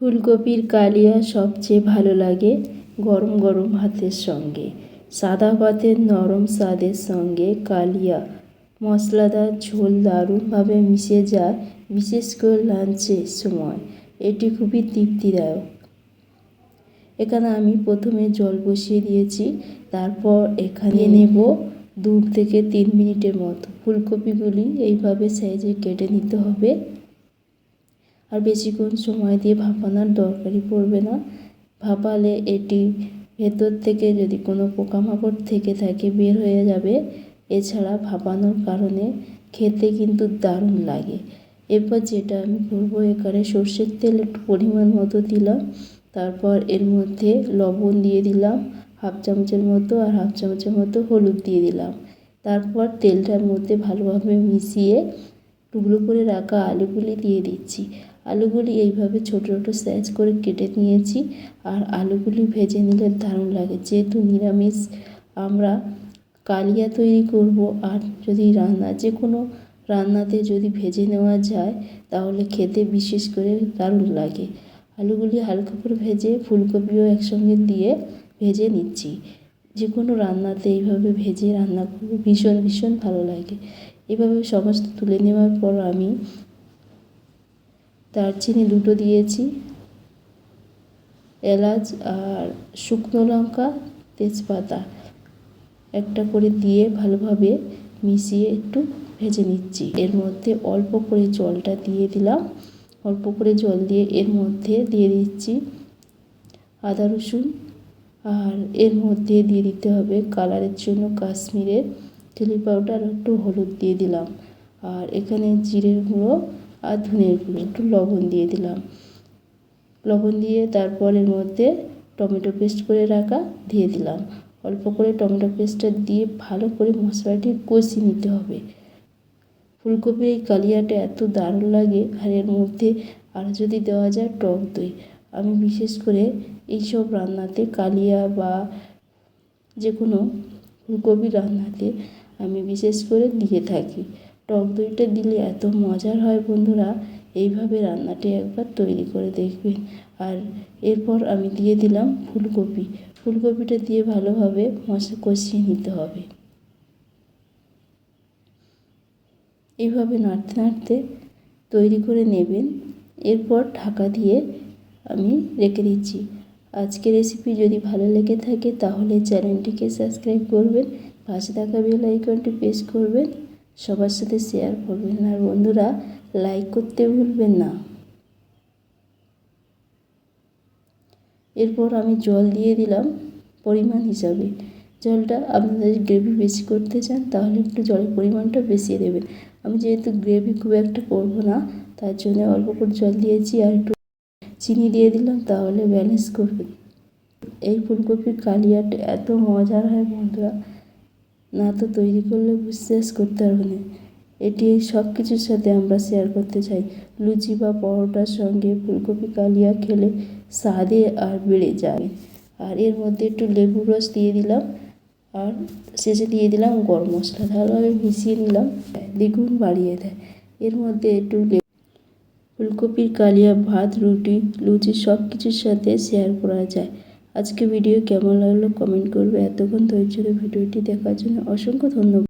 ফুলকপির কালিয়া সবচেয়ে ভালো লাগে গরম গরম ভাতের সঙ্গে। সাদা ভাতের নরম স্বাদের সঙ্গে কালিয়া মশলাদার ঝোল দারুণভাবে মিশে যায়, বিশেষ করে লাঞ্চের সময়। এটি খুবই তৃপ্তিদায়ক। এখানে আমি প্রথমে জল বসিয়ে দিয়েছি, তারপর এখানে নেব 2 থেকে 3 মিনিটের মতো। ফুলকপিগুলি এইভাবে সাইজে কেটে নিতে হবে, আর বেশিক্ষণ সময় দিয়ে ভাপানোর দরকারই পড়বে না। ভাপালে এটি ভেতর থেকে যদি কোনো পোকামাকড় থেকে থাকে বের হয়ে যাবে। এছাড়া ভাপানোর কারণে খেতে কিন্তু দারুণ লাগে। এরপর যেটা আমি করবো, এখানে সর্ষের তেল একটু পরিমাণ মতো দিলাম, তারপর এর মধ্যে লবণ দিয়ে দিলাম 1/2 চামচের মতো, আর 1/2 চামচের মতো হলুদ দিয়ে দিলাম। তারপর তেলটার মধ্যে ভালোভাবে মিশিয়ে টুকরো করে রাখা আলুগুলি দিয়ে দিচ্ছি। আলুগুলি এইভাবে ছোট ছোট সাইজ করে কেটে নিয়েছি, আর আলুগুলি ভেজে নিলে দারুণ লাগে। যেহেতু নিরামিষ আমরা কালিয়া তৈরি করব, আর যদি যে কোনো রান্নাতে যদি ভেজে নেওয়া যায় তাহলে খেতে বিশেষ করে দারুণ লাগে। আলুগুলি হালকা করে ভেজে ফুলকপিও একসঙ্গে দিয়ে ভেজে নিচ্ছি। যে কোনো রান্নাতে এইভাবে ভেজে রান্না করলে ভীষণ ভীষণ ভালো লাগে। এভাবে সমস্ত তুলে নেওয়ার পর আমি দারচিনি 2টো দিয়েছি, এলাচ আর শুকনো লঙ্কা, তেজপাতা একটা করে দিয়ে ভালোভাবে মিশিয়ে একটু ভেজে নিচ্ছি। এর মধ্যে অল্প করে জলটা দিয়ে দিলাম। অল্প করে জল দিয়ে এর মধ্যে দিয়ে দিচ্ছি আদা রসুন, আর এর মধ্যে দিয়ে দিতে হবে কালারের জন্য কাশ্মীরের চিলি পাউডার, একটু হলুদ দিয়ে দিলাম, আর এখানে জিরের গুঁড়ো আর ধনের গুঁড়ো, একটু লবণ দিয়ে দিলাম। লবণ দিয়ে তারপর এর মধ্যে টমেটো পেস্ট করে রাখা দিয়ে দিলাম। অল্প করে টমেটো পেস্টটা দিয়ে ভালো করে মশলাটি কষিয়ে নিতে হবে। ফুলকপির এই কালিয়াটা এত দারুণ লাগে, আর এর মধ্যে আর যদি দেওয়া যায় টক দই। আমি বিশেষ করে এইসব রান্নাতে কালিয়া বা যে কোনো ফুলকপি রান্নাতে আমি বিশেষ করে দিয়ে থাকি। টক দইটা দিলে এত মজার হয় বন্ধুরা, এইভাবে রান্নাটি একবার তৈরি করে দেখবেন। আর এরপর আমি দিয়ে দিলাম ফুলকপিটা দিয়ে ভালোভাবে মশলা কষিয়ে নিতে হবে। এইভাবে নাড়তে নাড়তে তৈরি করে নেবেন। এরপর ঢাকা দিয়ে আমি রেখে দিচ্ছি। আজকের রেসিপি যদি ভালো লেগে থাকে তাহলে চ্যানেলটিকে সাবস্ক্রাইব করবেন, পাশে থাকা বেল আইকনটি প্রেস করবেন, সবার সাথে শেয়ার করবেন, আর বন্ধুরা লাইক করতে ভুলবেন না। এরপর আমি জল দিয়ে দিলাম পরিমাণ হিসাবে। জলটা আপনাদের গ্রেভি বেশি করতে চান তাহলে একটু জলের পরিমাণটা বেশি দেবেন। আমি যেহেতু গ্রেভি খুব একটা করব না, তার জন্য অল্প করে জল দিয়েছি, আর একটু চিনি দিয়ে দিলাম, তাহলে ব্যালেন্স করবে। এই ফুলকপির কালিয়াটা এত মজার হয় বন্ধুরা, না তো তৈরি করলে বিশ্বাস করতে পারবে না। এটি সব কিছুর সাথে আমরা শেয়ার করতে চাই। লুচি বা পরোটার সঙ্গে ফুলকপি কালিয়া খেলে স্বাদে আর বেড়ে যায়। আর এর মধ্যে একটু লেবুর রস দিয়ে দিলাম, আর শেষে দিয়ে দিলাম গরম মশলা। ভালোভাবে মিশিয়ে নিলাম, দ্বিগুণ বাড়িয়ে দেয়। এর মধ্যে একটু ফুলকপির কালিয়া ভাত, রুটি, লুচি সব কিছুর সাথে শেয়ার করা যায়। আজকে ভিডিও কেমন লাগলো কমেন্ট করবে। এতক্ষণ ধৈর্য ধরে ভিডিওটি দেখার জন্য অসংখ্য ধন্যবাদ।